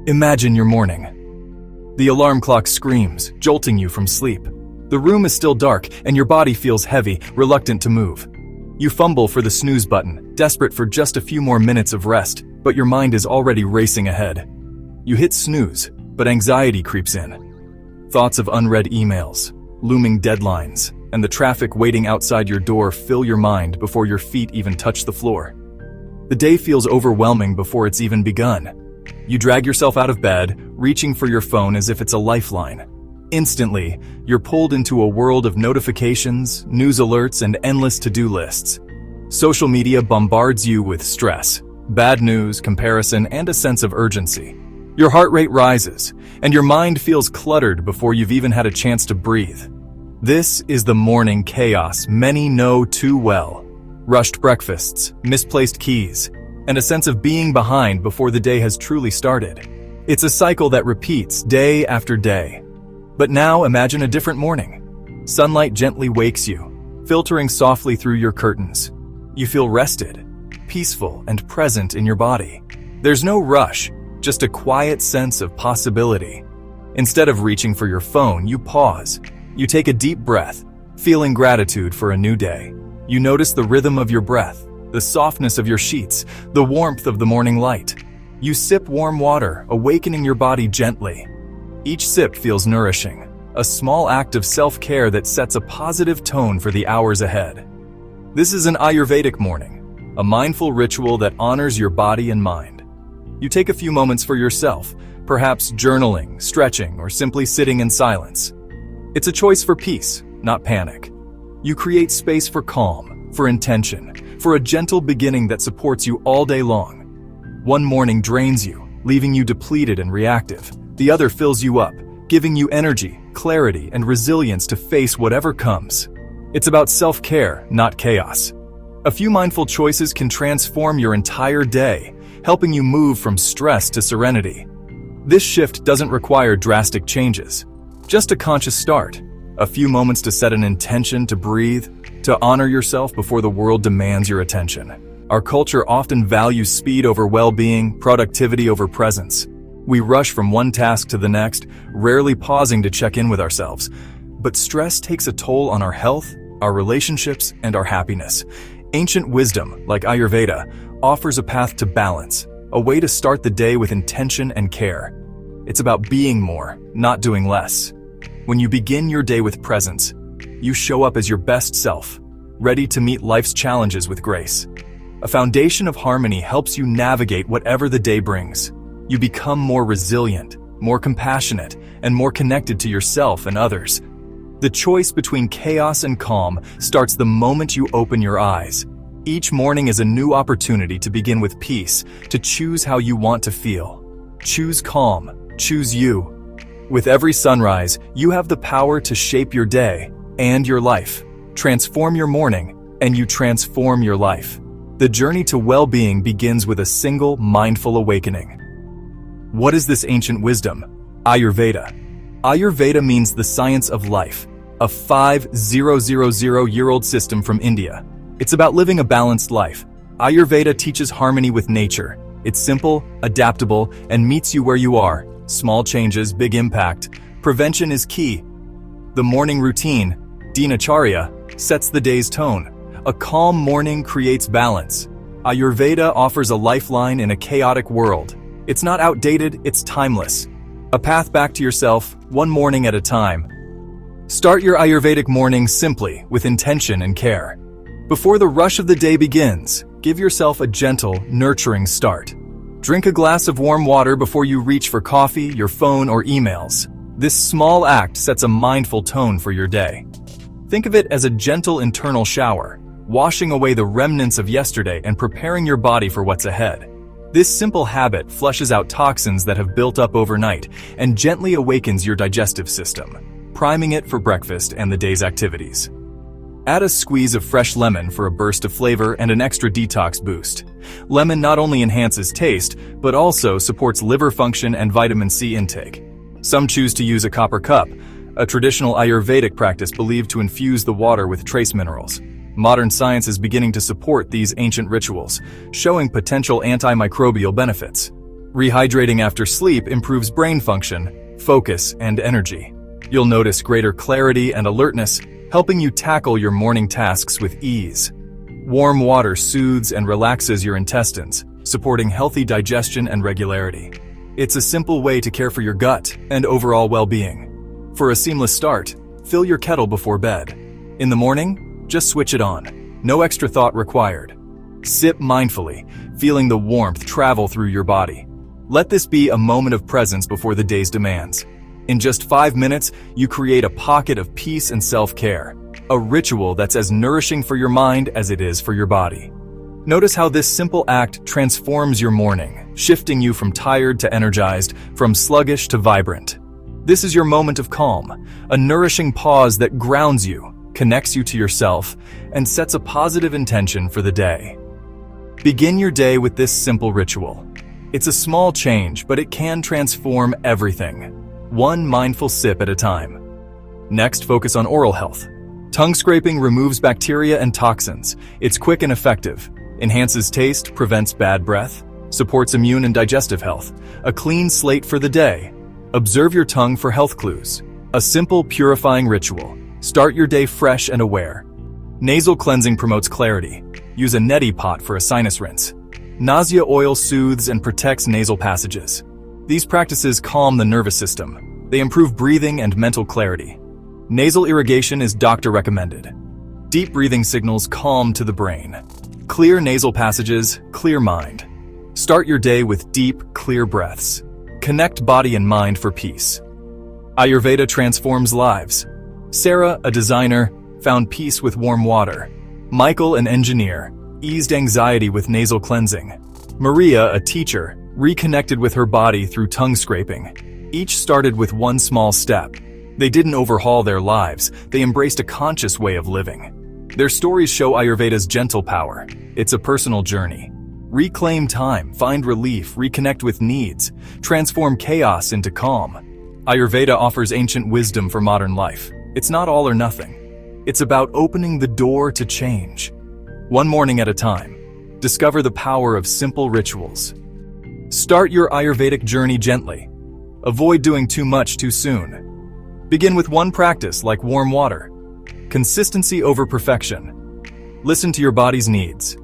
Imagine your morning. The alarm clock screams, jolting you from sleep. The room is still dark, and your body feels heavy, reluctant to move. You fumble for the snooze button, desperate for just a few more minutes of rest, but your mind is already racing ahead. You hit snooze, but anxiety creeps in. Thoughts of unread emails, looming deadlines, and the traffic waiting outside your door fill your mind before your feet even touch the floor. The day feels overwhelming before it's even begun. You drag yourself out of bed, reaching for your phone as if it's a lifeline. Instantly, you're pulled into a world of notifications, news alerts, and endless to-do lists. Social media bombards you with stress, bad news, comparison, and a sense of urgency. Your heart rate rises, and your mind feels cluttered before you've even had a chance to breathe. This is the morning chaos many know too well. Rushed breakfasts, misplaced keys, and a sense of being behind before the day has truly started. It's a cycle that repeats day after day. But now imagine a different morning. Sunlight gently wakes you, filtering softly through your curtains. You feel rested, peaceful, and present in your body. There's no rush, just a quiet sense of possibility. Instead of reaching for your phone, you pause. You take a deep breath, feeling gratitude for a new day. You notice the rhythm of your breath, the softness of your sheets, the warmth of the morning light. You sip warm water, awakening your body gently. Each sip feels nourishing, a small act of self-care that sets a positive tone for the hours ahead. This is an Ayurvedic morning, a mindful ritual that honors your body and mind. You take a few moments for yourself, perhaps journaling, stretching, or simply sitting in silence. It's a choice for peace, not panic. You create space for calm, for intention, for a gentle beginning that supports you all day long. One morning drains you, leaving you depleted and reactive. The other fills you up, giving you energy, clarity, and resilience to face whatever comes. It's about self-care, not chaos. A few mindful choices can transform your entire day, helping you move from stress to serenity. This shift doesn't require drastic changes, just a conscious start. A few moments to set an intention, to breathe, to honor yourself before the world demands your attention. Our culture often values speed over well-being, productivity over presence. We rush from one task to the next, rarely pausing to check in with ourselves. But stress takes a toll on our health, our relationships, and our happiness. Ancient wisdom, like Ayurveda, offers a path to balance, a way to start the day with intention and care. It's about being more, not doing less. When you begin your day with presence, you show up as your best self, ready to meet life's challenges with grace. A foundation of harmony helps you navigate whatever the day brings. You become more resilient, more compassionate, and more connected to yourself and others. The choice between chaos and calm starts the moment you open your eyes. Each morning is a new opportunity to begin with peace, to choose how you want to feel. Choose calm, choose you. With every sunrise, you have the power to shape your day and your life. Transform your morning, and you transform your life. The journey to well-being begins with a single mindful awakening. What is this ancient wisdom? Ayurveda. Ayurveda means the science of life, a 5,000-year-old system from India. It's about living a balanced life. Ayurveda teaches harmony with nature. It's simple, adaptable, and meets you where you are. Small changes, big impact. Prevention is key. The morning routine, dinacharya, sets the day's tone. A calm morning creates balance. Ayurveda offers a lifeline in a chaotic world. It's not outdated, it's timeless. A path back to yourself, one morning at a time. Start your Ayurvedic morning simply, with intention and care. Before the rush of the day begins, give yourself a gentle, nurturing start. Drink a glass of warm water before you reach for coffee, your phone, or emails. This small act sets a mindful tone for your day. Think of it as a gentle internal shower, washing away the remnants of yesterday and preparing your body for what's ahead. This simple habit flushes out toxins that have built up overnight and gently awakens your digestive system, priming it for breakfast and the day's activities. Add a squeeze of fresh lemon for a burst of flavor and an extra detox boost. Lemon not only enhances taste, but also supports liver function and vitamin C intake. Some choose to use a copper cup, a traditional Ayurvedic practice believed to infuse the water with trace minerals. Modern science is beginning to support these ancient rituals, showing potential antimicrobial benefits. Rehydrating after sleep improves brain function, focus, and energy. You'll notice greater clarity and alertness, helping you tackle your morning tasks with ease. Warm water soothes and relaxes your intestines, supporting healthy digestion and regularity. It's a simple way to care for your gut and overall well-being. For a seamless start, fill your kettle before bed. In the morning, just switch it on. No extra thought required. Sip mindfully, feeling the warmth travel through your body. Let this be a moment of presence before the day's demands. In just 5 minutes, you create a pocket of peace and self-care, a ritual that's as nourishing for your mind as it is for your body. Notice how this simple act transforms your morning, shifting you from tired to energized, from sluggish to vibrant. This is your moment of calm, a nourishing pause that grounds you, connects you to yourself, and sets a positive intention for the day. Begin your day with this simple ritual. It's a small change, but it can transform everything. One mindful sip at a time. Next, focus on oral health. Tongue scraping removes bacteria and toxins. It's quick and effective. Enhances taste, prevents bad breath, supports immune and digestive health. A clean slate for the day. Observe your tongue for health clues. A simple, purifying ritual. Start your day fresh and aware. Nasal cleansing promotes clarity. Use a Neti-pot for a sinus rinse. Nasya oil soothes and protects nasal passages. These practices calm the nervous system. They improve breathing and mental clarity. Nasal irrigation is doctor recommended. Deep breathing signals calm to the brain. Clear nasal passages, clear mind. Start your day with deep, clear breaths. Connect body and mind for peace. Ayurveda transforms lives. Sarah, a designer, found peace with warm water. Michael, an engineer, eased anxiety with nasal cleansing. Maria, a teacher, reconnected with her body through tongue scraping. Each started with one small step. They didn't overhaul their lives, they embraced a conscious way of living. Their stories show Ayurveda's gentle power. It's a personal journey. Reclaim time, find relief, reconnect with needs, transform chaos into calm. Ayurveda offers ancient wisdom for modern life. It's not all or nothing. It's about opening the door to change. One morning at a time. Discover the power of simple rituals. Start your Ayurvedic journey gently. Avoid doing too much too soon. Begin with one practice like warm water. Consistency over perfection. Listen to your body's needs.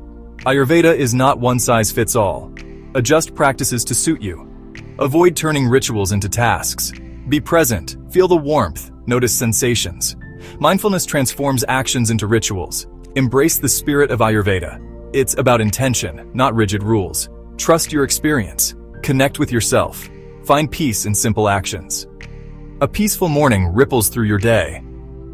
Ayurveda is not one size fits all. Adjust practices to suit you. Avoid turning rituals into tasks. Be present, feel the warmth, notice sensations. Mindfulness transforms actions into rituals. Embrace the spirit of Ayurveda. It's about intention, not rigid rules. Trust your experience. Connect with yourself. Find peace in simple actions. A peaceful morning ripples through your day.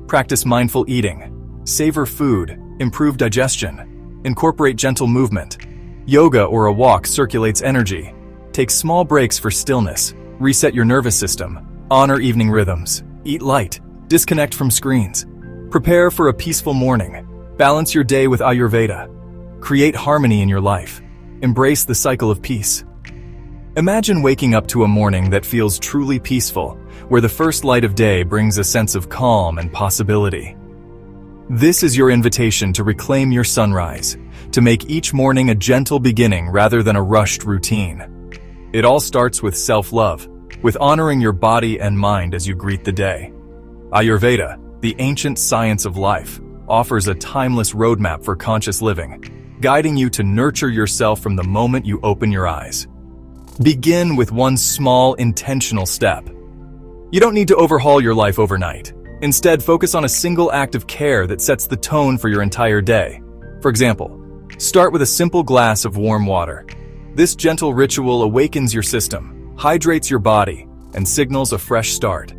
Practice mindful eating. Savor food. Improve digestion. Incorporate gentle movement. Yoga or a walk circulates energy. Take small breaks for stillness. Reset your nervous system. Honor evening rhythms. Eat light. Disconnect from screens. Prepare for a peaceful morning. Balance your day with Ayurveda. Create harmony in your life. Embrace the cycle of peace. Imagine waking up to a morning that feels truly peaceful, where the first light of day brings a sense of calm and possibility. This is your invitation to reclaim your sunrise, to make each morning a gentle beginning rather than a rushed routine. It all starts with self-love, with honoring your body and mind as you greet the day. Ayurveda, the ancient science of life, offers a timeless roadmap for conscious living, guiding you to nurture yourself from the moment you open your eyes. Begin with one small, intentional step. You don't need to overhaul your life overnight. Instead, focus on a single act of care that sets the tone for your entire day. For example, start with a simple glass of warm water. This gentle ritual awakens your system, hydrates your body, and signals a fresh start.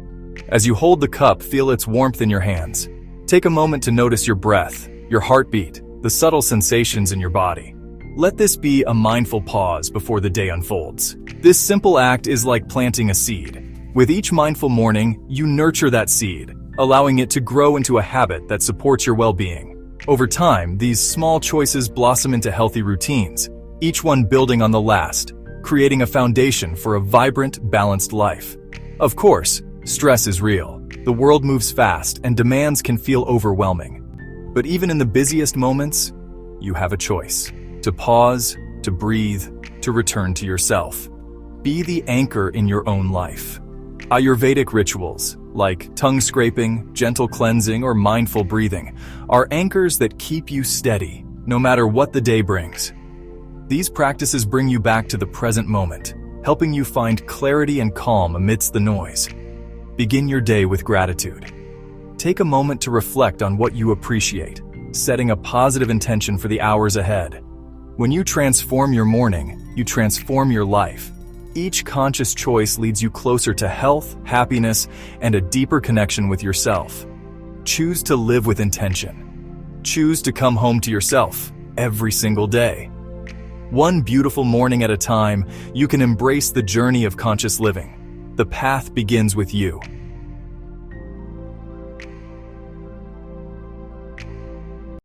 As you hold the cup, feel its warmth in your hands. Take a moment to notice your breath, your heartbeat, the subtle sensations in your body. Let this be a mindful pause before the day unfolds. This simple act is like planting a seed. With each mindful morning, you nurture that seed, allowing it to grow into a habit that supports your well-being. Over time, these small choices blossom into healthy routines, each one building on the last, creating a foundation for a vibrant, balanced life. Of course, stress is real. The world moves fast and demands can feel overwhelming. But even in the busiest moments, you have a choice. To pause, to breathe, to return to yourself. Be the anchor in your own life. Ayurvedic rituals, like tongue scraping, gentle cleansing, or mindful breathing, are anchors that keep you steady, no matter what the day brings. These practices bring you back to the present moment, helping you find clarity and calm amidst the noise. Begin your day with gratitude. Take a moment to reflect on what you appreciate, setting a positive intention for the hours ahead. When you transform your morning, you transform your life. Each conscious choice leads you closer to health, happiness, and a deeper connection with yourself. Choose to live with intention. Choose to come home to yourself every single day. One beautiful morning at a time, you can embrace the journey of conscious living. The path begins with you.